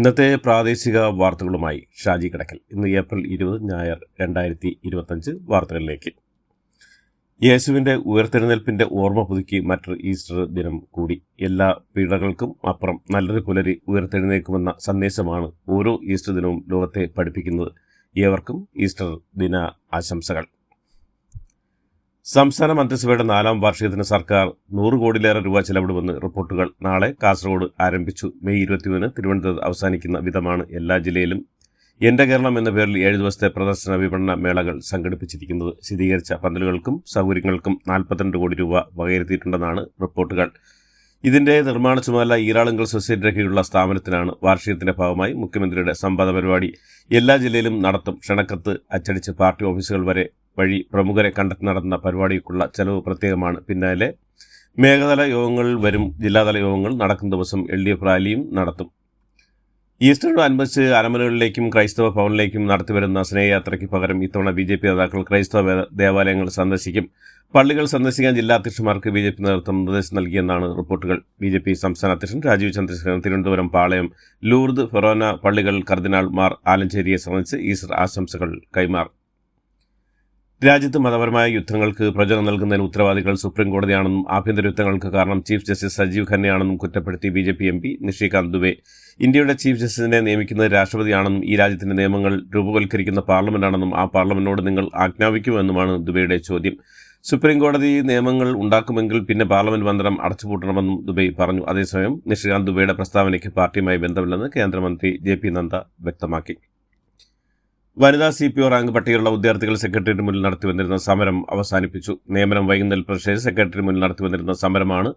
ഇന്നത്തെ പ്രാദേശിക വാർത്തകളുമായി ഷാജി കിടക്കൽ. ഇന്ന് ഏപ്രിൽ 20 ഞായർ 2025 വാർത്തകളിലേക്ക്. യേശുവിൻ്റെ ഉയർത്തെഴുന്നേൽപ്പിൻ്റെ ഓർമ്മ പുതുക്കി മറ്റൊരു ഈസ്റ്റർ ദിനം കൂടി. എല്ലാ പീഡകൾക്കും അപ്പുറം നല്ലൊരു പുലരി ഉയർത്തെഴുന്നേൽക്കുമെന്ന സന്ദേശമാണ് ഓരോ ഈസ്റ്റർ ദിനവും ലോകത്തെ പഠിപ്പിക്കുന്നത്. ഏവർക്കും ഈസ്റ്റർ ദിന ആശംസകൾ. സംസ്ഥാന മന്ത്രിസഭയുടെ 4ാം വാർഷികത്തിന് സർക്കാർ 100 കോടിയിലേറെ രൂപ ചെലവിടുമെന്ന് റിപ്പോർട്ടുകൾ. നാളെ കാസർഗോഡ് ആരംഭിച്ചു. മെയ് 21 തിരുവനന്തപുരത്ത് അവസാനിക്കുന്ന വിധമാണ് എല്ലാ ജില്ലയിലും എൻ്റെ കേരളം എന്ന പേരിൽ 7 ദിവസത്തെ പ്രദർശന വിപണന മേളകൾ സംഘടിപ്പിച്ചിരിക്കുന്നത്. ശീതീകരിച്ച പന്തലുകൾക്കും സൗകര്യങ്ങൾക്കും 42 കോടി രൂപ വകയിരുത്തിയിട്ടുണ്ടെന്നാണ് റിപ്പോർട്ടുകൾ. ഇതിൻ്റെ നിർമ്മാണ ചുമതല ഈരാളുങ്കൽ സൊസൈറ്റിയുടെ കീഴിലുള്ള സ്ഥാപനത്തിനാണ്. വാർഷികത്തിന്റെ ഭാഗമായി മുഖ്യമന്ത്രിയുടെ സംവാദ പരിപാടി എല്ലാ ജില്ലയിലും നടത്തും. ക്ഷണക്കത്ത് അച്ചടിച്ച് പാർട്ടി ഓഫീസുകൾ വഴി പ്രമുഖരെ കണ്ടെത്തി നടത്തുന്ന പരിപാടിക്കുള്ള ചെലവ് പ്രത്യേകമാണ്. പിന്നാലെ മേഖലാതല യോഗങ്ങൾ വരും. ജില്ലാതല യോഗങ്ങൾ നടക്കുന്ന ദിവസം LDF റാലിയും നടത്തും. ഈസ്റ്ററിനോടനുബന്ധിച്ച് അരമനകളിലേക്കും ക്രൈസ്തവ ഭവനിലേക്കും നടത്തിവരുന്ന സ്നേഹയാത്രയ്ക്ക് പകരം ഇത്തവണ BJP നേതാക്കൾ ക്രൈസ്തവ ദേവാലയങ്ങൾ സന്ദർശിക്കും. പള്ളികൾ സന്ദർശിക്കാൻ ജില്ലാ അധ്യക്ഷന്മാർക്ക് BJP നേതൃത്വം നിർദ്ദേശം നൽകിയെന്നാണ് റിപ്പോർട്ടുകൾ. BJP സംസ്ഥാന അധ്യക്ഷൻ രാജീവ് ചന്ദ്രശേഖരൻ തിരുവനന്തപുരം പാളയം ലൂർദ് ഫെറോന പള്ളികൾ കർദിനാൾ മാർ ആലഞ്ചേരിയെ സംബന്ധിച്ച് ഈസ്റ്റർ ആശംസകൾ കൈമാറി. രാജ്യത്ത് മതപരമായ യുദ്ധങ്ങൾക്ക് പ്രചോദനം നൽകുന്നതിന് ഉത്തരവാദികൾ സുപ്രീം കോടതിയാണെന്നും ആഭ്യന്തര യുദ്ധങ്ങൾക്ക് കാരണം ചീഫ് ജസ്റ്റിസ് സജീവ് ഖന്നയാണെന്നും കുറ്റപ്പെടുത്തി BJP MP നിഷികാന്ത് ദുബെ. ഇന്ത്യയുടെ ചീഫ് ജസ്റ്റിസിനെ നിയമിക്കുന്നത് രാഷ്ട്രപതിയാണെന്നും ഈ രാജ്യത്തിന്റെ നിയമങ്ങൾ രൂപവൽക്കരിക്കുന്ന പാർലമെന്റാണെന്നും ആ പാർലമെന്റിനോട് നിങ്ങൾ ആജ്ഞാപിക്കുമെന്നുമാണ് ദുബെയുടെ ചോദ്യം. സുപ്രീം കോടതി നിയമങ്ങൾ ഉണ്ടാക്കുമെങ്കിൽ പിന്നെ പാർലമെന്റ് മന്ദിരം അടച്ചുപൂട്ടണമെന്നും ദുബെ പറഞ്ഞു. അതേസമയം നിഷികാന്ത് ദുബെയുടെ പ്രസ്താവനയ്ക്ക് പാർട്ടിയുമായി ബന്ധമില്ലെന്ന് കേന്ദ്രമന്ത്രി JP നദ്ദ വ്യക്തമാക്കി. വനിതാ CPO റാങ്ക് പട്ടികയിലുള്ള വിദ്യാർത്ഥികൾ സെക്രട്ടേറിയറ്റ് മുന്നിൽ നടത്തിവന്നിരുന്ന സമരം അവസാനിപ്പിച്ചു. നിയമനം വൈകുന്നതിൽ പ്രതിഷേധിച്ച് സെക്രട്ടറി മുന്നിൽ നടത്തിവന്നിരുന്ന സമരമാണ്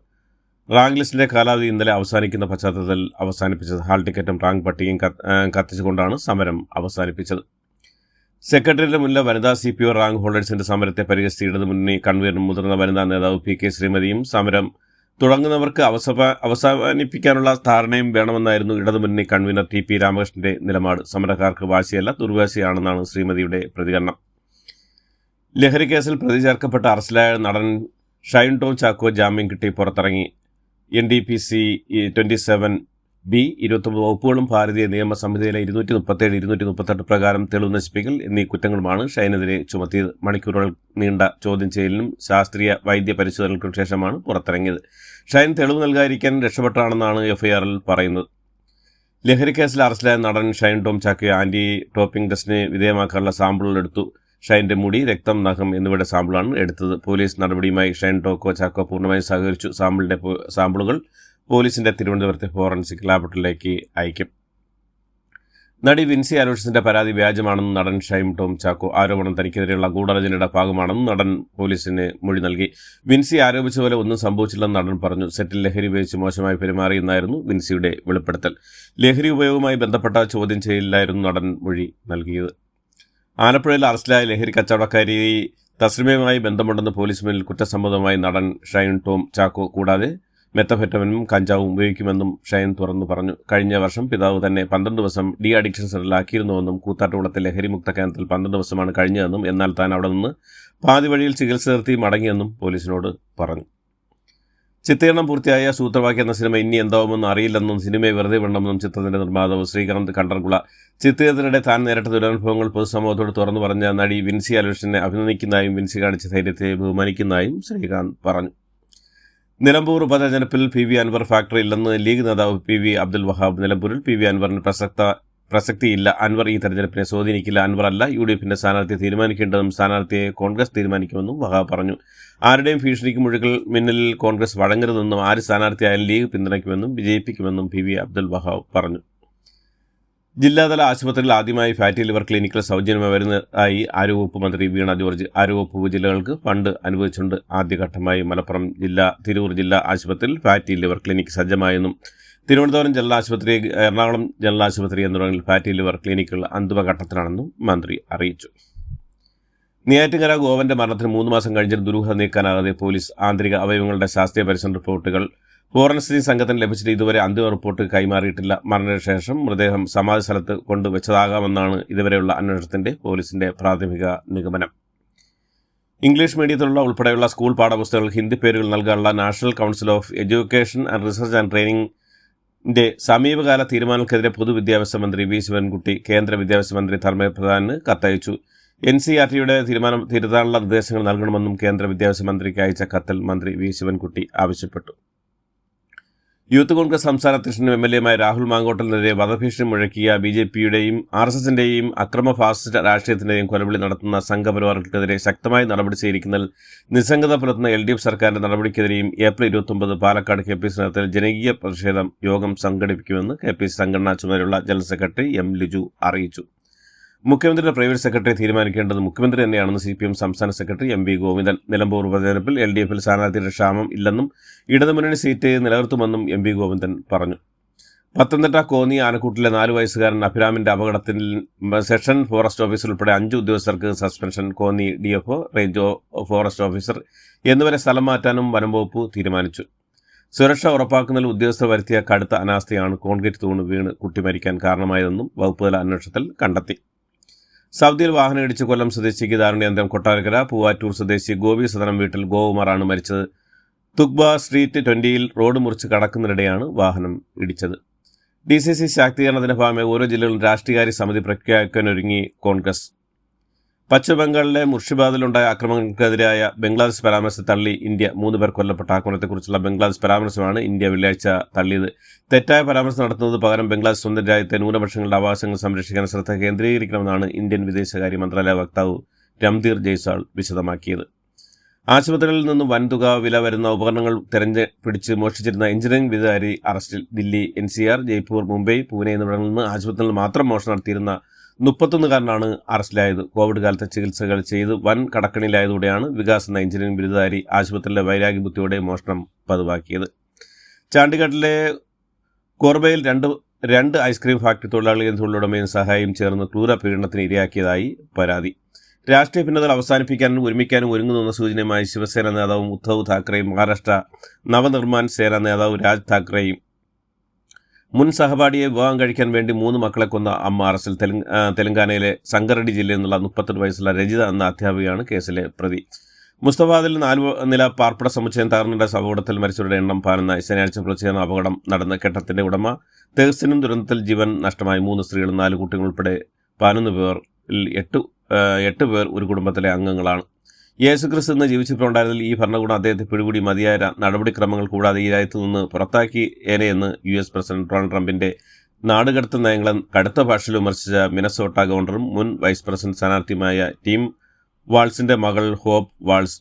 റാങ്ക് ലിസ്റ്റിന്റെ കാലാവധി ഇന്നലെ അവസാനിക്കുന്ന പശ്ചാത്തലത്തിൽ അവസാനിപ്പിച്ചത്. ഹാൾ ടിക്കറ്റും റാങ്ക് പട്ടികയും കത്തിച്ചുകൊണ്ടാണ് സമരം അവസാനിപ്പിച്ചത്. സെക്രട്ടേറിയറ്റിന് മുന്നിലെ വനിതാ CPO റാങ്ക് ഹോൾഡേഴ്സിന്റെ സമരത്തെ പരിഹസിച്ച് ഇടതുമുന്നണി കൺവീനറും മുതിർന്ന വനിതാ നേതാവ് PK ശ്രീമതിയും സമരം തുടങ്ങുന്നവർക്ക് അവസാനിപ്പിക്കാനുള്ള ധാരണയും വേണമെന്നായിരുന്നു ഇടതുമുന്നണി കൺവീനർ TP രാമകൃഷ്ണന്റെ നിലപാട്. സമരക്കാർക്ക് വാശിയല്ല ദുർവാശിയാണെന്നാണ് ശ്രീമതിയുടെ പ്രതികരണം. ലഹരി കേസിൽ പ്രതി ചേർക്കപ്പെട്ട അറസ്റ്റിലായ നടൻ ഷൈൻ ടോം ചാക്കോ ജാമ്യം കിട്ടി പുറത്തിറങ്ങി. NDPC 27B 29 വകുപ്പുകളും ഭാരതീയ നിയമ സംഹിതയിലെ 237, 238 പ്രകാരം തെളിവ് നശിപ്പിക്കൽ എന്നീ കുറ്റങ്ങളുമാണ് ഷൈനെതിരെ ചുമത്തിയത്. മണിക്കൂറുകൾ നീണ്ട ചോദ്യം ചെയ്യലിനും ശാസ്ത്രീയ വൈദ്യ പരിശോധനകൾക്കും ശേഷമാണ് പുറത്തിറങ്ങിയത്. ഷൈൻ തെളിവ് നൽകാതിരിക്കാൻ രക്ഷപ്പെട്ടാണെന്നാണ് FIRൽ പറയുന്നത്. ലഹരി കേസിൽ അറസ്റ്റിലായ നടൻ ഷൈൻ ടോം ചാക്കോ ആന്റി ഡോപ്പിംഗ് ടെസ്റ്റിന് വിധേയമാക്കാനുള്ള സാമ്പിളുകൾ എടുത്തു. ഷൈൻ്റെ മുടി, രക്തം, നഖം എന്നിവയുടെ സാമ്പിളാണ് എടുത്തത്. പോലീസ് നടപടിയുമായി ഷൈൻ ചാക്കോ പൂർണ്ണമായും സഹകരിച്ചു. സാമ്പിളുകൾ പോലീസിന്റെ തിരുവനന്തപുരത്തെ ഫോറൻസിക് ലാബറട്ടറിയിലേക്ക് അയക്കും. നടി വിൻസി അലോഷ്യസിന്റെ പരാതി വ്യാജമാണെന്ന് നടൻ ഷൈൻ ടോം ചാക്കോ. ആരോപണം തനിക്കെതിരെയുള്ള ഗൂഢാലോചനയുടെ ഭാഗമാണെന്ന് നടൻ പോലീസിന് മൊഴി നൽകി. വിൻസി ആരോപിച്ച പോലെ ഒന്നും സംഭവിച്ചില്ലെന്ന് നടൻ പറഞ്ഞു. സെറ്റിൽ ലഹരി ഉപയോഗിച്ച് മോശമായി പെരുമാറിയെന്നായിരുന്നു വിൻസിയുടെ വെളിപ്പെടുത്തൽ. ലഹരി ഉപയോഗവുമായി ബന്ധപ്പെട്ട ചോദ്യം ചെയ്യലിലായിരുന്നു നടൻ മൊഴി നൽകിയത്. ആലപ്പുഴയിൽ അറസ്റ്റിലായ ലഹരി കച്ചവടക്കാരി തസ്ലിമയുമായി ബന്ധമുണ്ടെന്ന് പോലീസ് മുന്നിൽ കുറ്റസമ്മതമായി നടൻ ഷൈൻ ടോം ചാക്കോ. കൂടാതെ മെത്തഫെറ്റമിനും കഞ്ചാവും ഉപയോഗിക്കുമെന്നും ഷൈൻ തുറന്നു പറഞ്ഞു. കഴിഞ്ഞ വർഷം പിതാവ് തന്നെ 12 ദിവസം ഡി അഡിക്ഷൻ സെന്ററിലാക്കിയിരുന്നുവെന്നും കൂത്താട്ടുകുളത്തെ ലഹരിമുക്ത കേന്ദ്രത്തിൽ 12 ദിവസമാണ് കഴിഞ്ഞതെന്നും എന്നാൽ താൻ അവിടെ നിന്ന് പാതി വഴിയിൽ ചികിത്സ നിർത്തി മടങ്ങിയെന്നും പോലീസിനോട് പറഞ്ഞു. ചിത്രീകരണം പൂർത്തിയായ സൂത്രവാക്യ എന്ന സിനിമ ഇനി എന്താവുമെന്ന് അറിയില്ലെന്നും സിനിമയെ വെറുതെ വിടണമെന്നും ചിത്രത്തിന്റെ നിർമ്മാതാവ് ശ്രീകാന്ത് കണ്ടർകുള. ചിത്രീകരണത്തിനിടെ താൻ നേരിട്ട ദുരനുഭവങ്ങൾ പൊതുസമൂഹത്തോട് തുറന്നു പറഞ്ഞ നടി വിൻസി അലോഷ്യസിനെ അഭിനന്ദിക്കുന്നതായും വിൻസി കാണിച്ച ധൈര്യത്തെ ബഹുമാനിക്കുന്നതായും ശ്രീകാന്ത് പറഞ്ഞു. നിലമ്പൂർ ഉപതെരഞ്ഞെടുപ്പിൽ PV അൻവർ ഫാക്ടറി ഇല്ലെന്ന് ലീഗ് നേതാവ് PV അബ്ദുൽ വഹാബ്. നിലമ്പൂരിൽ PV അൻവറിന് പ്രസക്തിയില്ല. അൻവർ ഈ തെരഞ്ഞെടുപ്പിനെ സ്വാധീനിക്കില്ല. അൻവർ അല്ല UDFന്റെ സ്ഥാനാർത്ഥിയെ തീരുമാനിക്കേണ്ടതും സ്ഥാനാർത്ഥിയെ കോൺഗ്രസ് തീരുമാനിക്കുമെന്നും വഹാബ് പറഞ്ഞു. ആരുടെയും ഭീഷണിക്ക് മുഴുകൾ മുന്നിൽ കോൺഗ്രസ് വഴങ്ങരുതെന്നും ആര് സ്ഥാനാർത്ഥിയായാലും ലീഗ് പിന്തുണയ്ക്കുമെന്നും വിജയിപ്പിക്കുമെന്നും PV അബ്ദുൽ വഹാബ് പറഞ്ഞു. ജില്ലാതല ആശുപത്രിയിൽ ആദ്യമായി ഫാറ്റി ലിവർ ക്ലിനിക്കുകൾ സൗജന്യമായി വരുന്നതായി ആരോഗ്യവകുപ്പ് മന്ത്രി വീണ ജോർജ്. ആരോഗ്യവകുപ്പ് ജില്ലകൾക്ക് ഫണ്ട് അനുവദിച്ചുകൊണ്ട് ആദ്യഘട്ടമായി മലപ്പുറം ജില്ല, തിരൂർ ജില്ലാ ആശുപത്രിയിൽ ഫാറ്റി ലിവർ ക്ലിനിക്ക് സജ്ജമായെന്നും തിരുവനന്തപുരം ജില്ലാ ആശുപത്രി, എറണാകുളം ജില്ലാ ആശുപത്രി എന്നിവിടങ്ങളിൽ ഫാറ്റി ലിവർ ക്ലിനിക്കുകൾ അന്തിമഘട്ടത്തിലാണെന്നും മന്ത്രി അറിയിച്ചു. നെയ്യാറ്റിൻകര ഗോവന്റെ മരണത്തിന് 3 മാസം കഴിഞ്ഞിട്ട് ദുരൂഹത നീക്കാനാകാതെ പോലീസ്. ആന്തരിക അവയവങ്ങളുടെ ശാസ്ത്രീയ പരിശോധന റിപ്പോർട്ടുകൾ ഫോറൻസിക് സംഘത്തിന് ലഭിച്ചിട്ട് ഇതുവരെ അന്തിമ റിപ്പോർട്ട് കൈമാറിയിട്ടില്ല. മരണശേഷം മൃതദേഹം സമാധി സ്ഥലത്ത് കൊണ്ടുവച്ചതാകാമെന്നാണ് ഇതുവരെയുള്ള അന്വേഷണത്തിന്റെ പോലീസിന്റെ പ്രാഥമിക നിഗമനം. ഇംഗ്ലീഷ് മീഡിയത്തിലുള്ള ഉൾപ്പെടെയുള്ള സ്കൂൾ പാഠപുസ്തകങ്ങൾ ഹിന്ദി പേരുകൾ നൽകാനുള്ള national council of education and research and training സമീപകാല തീരുമാനങ്ങൾക്കെതിരെ പൊതുവിദ്യാഭ്യാസ മന്ത്രി വി ശിവൻകുട്ടി കേന്ദ്ര വിദ്യാഭ്യാസ മന്ത്രി ധർമ്മേന്ദ്ര പ്രധാന് കത്തയച്ചു. NCERTയുടെ തീരുമാനം തിരുത്താനുള്ള നിർദ്ദേശങ്ങൾ നൽകണമെന്നും കേന്ദ്ര വിദ്യാഭ്യാസ മന്ത്രിക്ക് അയച്ച കത്തിൽ മന്ത്രി വി ശിവൻകുട്ടി ആവശ്യപ്പെട്ടു. യൂത്ത് കോൺഗ്രസ് സംസ്ഥാന അധ്യക്ഷനും MLAയുമായ രാഹുൽ മാങ്കോട്ടലിനെതിരെ വധഭീഷണി മുഴക്കിയ BJPയുടെയും RSSന്റെയും അക്രമ ഫാസിസ്റ്റ് രാഷ്ട്രീയത്തിന്റെയും കൊലവിളി നടത്തുന്ന സംഘപരിവാറുകൾക്കെതിരെ ശക്തമായ നടപടി സ്വീകരിക്കുന്നതിൽ നിസ്സംഗത പുലർത്തുന്ന LDF സർക്കാരിന്റെ നടപടിക്കെതിരെയും ഏപ്രിൽ 29 പാലക്കാട് KPC നേതൃത്വത്തിൽ ജനകീയ പ്രതിഷേധം യോഗം സംഘടിപ്പിക്കുമെന്ന് KPC സംഘടനാ ചുമതലയുള്ള ജനറൽ സെക്രട്ടറി M. ലിജു അറിയിച്ചു. മുഖ്യമന്ത്രിയുടെ പ്രൈവറ്റ് സെക്രട്ടറി തീരുമാനിക്കേണ്ടത് മുഖ്യമന്ത്രി തന്നെയാണെന്ന് CPM സംസ്ഥാന സെക്രട്ടറി MV ഗോവിന്ദൻ. നിലമ്പൂർ ഉപതെരഞ്ഞെടുപ്പിൽ LDFൽ സ്ഥാനാർത്ഥിയുടെ ക്ഷാമം ഇല്ലെന്നും ഇടതുമുന്നണി സീറ്റ് നിലനിർത്തുമെന്നും MV ഗോവിന്ദൻ പറഞ്ഞു. പത്തനംതിട്ട കോന്നി ആനക്കൂട്ടിലെ 4 വയസ്സുകാരൻ അഭിരാമിന്റെ അപകടത്തിൽ സെഷൻ ഫോറസ്റ്റ് ഓഫീസർ ഉൾപ്പെടെ 5 ഉദ്യോഗസ്ഥർക്ക് suspension. Konni DFO, range forest officer എന്നിവരെ സ്ഥലം മാറ്റാനും വനംവകുപ്പ് തീരുമാനിച്ചു. സുരക്ഷ ഉറപ്പാക്കുന്നതിൽ ഉദ്യോഗസ്ഥർ വരുത്തിയ കടുത്ത അനാസ്ഥയാണ് കോൺക്രീറ്റ് തൂണ് വീണ് കുട്ടി മരിക്കാൻ കാരണമായതെന്നും വകുപ്പുതല അന്വേഷണത്തിൽ കണ്ടെത്തി. സൗദിയിൽ വാഹനം ഇടിച്ച് കൊല്ലം സ്വദേശിക്ക് ദാരുണ്യാന്തരം. കൊട്ടാരക്കര പൂവാറ്റൂർ സ്വദേശി ഗോപി സദനം വീട്ടിൽ ഗോകുമാറാണ് മരിച്ചത്. തുഗ്ബ സ്ട്രീറ്റ് 20ൽ റോഡ് മുറിച്ച് കടക്കുന്നതിനിടെയാണ് വാഹനം ഇടിച്ചത്. DCC ശാക്തീകരണത്തിന്റെ ഭാഗമായി ഓരോ ജില്ലകളിലും രാഷ്ട്രീയകാര്യ സമിതി പ്രഖ്യാപിക്കാനൊരുങ്ങി കോൺഗ്രസ്. പശ്ചിമബംഗാളിലെ മുർഷിദാബാദിലുണ്ടായ ആക്രമണങ്ങൾക്കെതിരായ ബംഗ്ലാദേശ് പരാമർശത്തെ തള്ളി ഇന്ത്യ. 3 പേർ കൊല്ലപ്പെട്ട ആക്രമണത്തെക്കുറിച്ചുള്ള ബംഗ്ലാദേശ് പരാമർശമാണ് ഇന്ത്യ വെള്ളിയാഴ്ച തള്ളിയത്. തെറ്റായ പരാമർശം നടത്തുന്നത് പകരം ബംഗ്ലാദേശ് സ്വന്തം രാജ്യത്തെ ന്യൂനപക്ഷങ്ങളുടെ അവകാശങ്ങൾ സംരക്ഷിക്കാൻ ശ്രദ്ധ കേന്ദ്രീകരിക്കണമെന്നാണ് ഇന്ത്യൻ വിദേശകാര്യ മന്ത്രാലയ വക്താവ് രംധീർ ജയ്സ്വാൾ വിശദമാക്കിയത്. ആശുപത്രികളിൽ നിന്ന് വൻതുക വില വരുന്ന ഉപകരണങ്ങൾ പിടിച്ച് മോഷ്ടിച്ചിരുന്ന എഞ്ചിനീയറിംഗ് ബിരുദധാരി അറസ്റ്റിൽ. ദില്ലി, NCR, ജയ്പൂർ, മുംബൈ, പൂനെ എന്നിവിടങ്ങളിൽ നിന്ന് ആശുപത്രികളിൽ മാത്രം മോഷണം നടത്തിയിരുന്ന 31കാരനാണ് അറസ്റ്റിലായത്. കോവിഡ് കാലത്തെ ചികിത്സകൾ ചെയ്ത് വൻ കടക്കണിയിലായതോടെയാണ് വികാസ് എന്ന എഞ്ചിനീയറിംഗ് ബിരുദധാരി ആശുപത്രിയിലെ വൈരാഗ്യബുദ്ധിയോടെ മോഷണം പതിവാക്കിയത്. ചണ്ഡീഗഡിലെ കോർബയിൽ രണ്ട് ഐസ്ക്രീം ഫാക്ടറി തൊഴിലാളികളും തൊഴിലുടമയും സഹായിയും ചേർന്ന് ക്രൂര പീഡനത്തിന് ഇരയാക്കിയതായി പരാതി. രാഷ്ട്രീയ ഭിന്നതകൾ അവസാനിപ്പിക്കാനും ഒരുമിക്കാനും ഒരുങ്ങുന്ന സൂചനയുമായി ശിവസേന നേതാവും ഉദ്ധവ് താക്കറെയും മഹാരാഷ്ട്ര നവനിർമ്മാൺ സേന നേതാവ് രാജ് താക്കറെയും മുൻ സഹപാഠിയെ വിവാഹം കഴിക്കാൻ വേണ്ടി 3 മക്കളെ കൊന്ന അമ്മ അറസ്റ്റിൽ. തെലങ്കാനയിലെ സംഗറെഡ്ഡി ജില്ലയിൽ നിന്നുള്ള 38 വയസ്സുള്ള രജിത എന്ന അധ്യാപികയാണ് കേസിലെ പ്രതി. മുസ്തഫാദിൽ 4 നില പാർപ്പിട സമുച്ചയം തകർന്നുണ്ടായ അപകടത്തിൽ മരിച്ചവരുടെ എണ്ണം 11. ശനിയാഴ്ച പുലർച്ചെയാണ് അപകടം നടന്ന. കെട്ടിടത്തിന്റെ ഉടമ തെഹ്സിനും ദുരന്തത്തിൽ ജീവൻ നഷ്ടമായി. 3 സ്ത്രീകളും 4 കുട്ടികൾ ഉൾപ്പെടെ 11 പേരിൽ 8 പേർ ഒരു കുടുംബത്തിലെ അംഗങ്ങളാണ്. യേശുക്രിസ്തു എന്ന് ജീവിച്ചിട്ടുണ്ടായിരുന്നതിൽ ഈ ഭരണകൂടം അദ്ദേഹത്തെ പിടികൂടി മതിയായ നടപടിക്രമങ്ങൾ കൂടാതെ ഈ രാജ്യത്തു നിന്ന് പുറത്താക്കിയേനെയെന്ന് US പ്രസിഡന്റ് ഡൊണാൾഡ് ട്രംപിന്റെ നാടുകടത്തൽ നയങ്ങളെ കടുത്ത ഭാഷയിൽ വിമർശിച്ച മിനസോട്ട ഗവർണറും മുൻ വൈസ് പ്രസിഡന്റ് സ്ഥാനാർത്ഥിയുമായ ടീം വാൾസിന്റെ മകൾ ഹോപ്പ് വാൾസ്.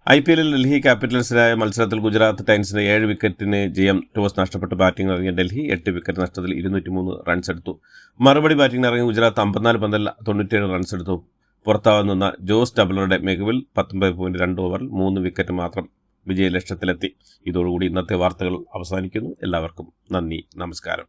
IPLൽ ഡൽഹി ക്യാപിറ്റൽസിനായ മത്സരത്തിൽ ഗുജറാത്ത് ടൈറ്റൻസിന് 7 വിക്കറ്റിന് ജയം. ടോസ് നഷ്ടപ്പെട്ട് ബാറ്റിംഗ് ഇറങ്ങിയ ഡൽഹി 8 വിക്കറ്റ് നഷ്ടത്തിൽ 203 റൺസ് എടുത്തു. മറുപടി ബാറ്റിംഗ് ഇറങ്ങിയ ഗുജറാത്ത് 54 പന്തിൽ 97 റൺസ് എടുത്തു. പുറത്താവാൻ നിന്ന ജോസ് ഡബ്ലറുടെ മികവിൽ 19.2 ഓവറിൽ 3 വിക്കറ്റ് മാത്രം വിജയലക്ഷ്യത്തിലെത്തി. ഇതോടുകൂടി ഇന്നത്തെ വാർത്തകൾ അവസാനിക്കുന്നു. എല്ലാവർക്കും നന്ദി, നമസ്കാരം.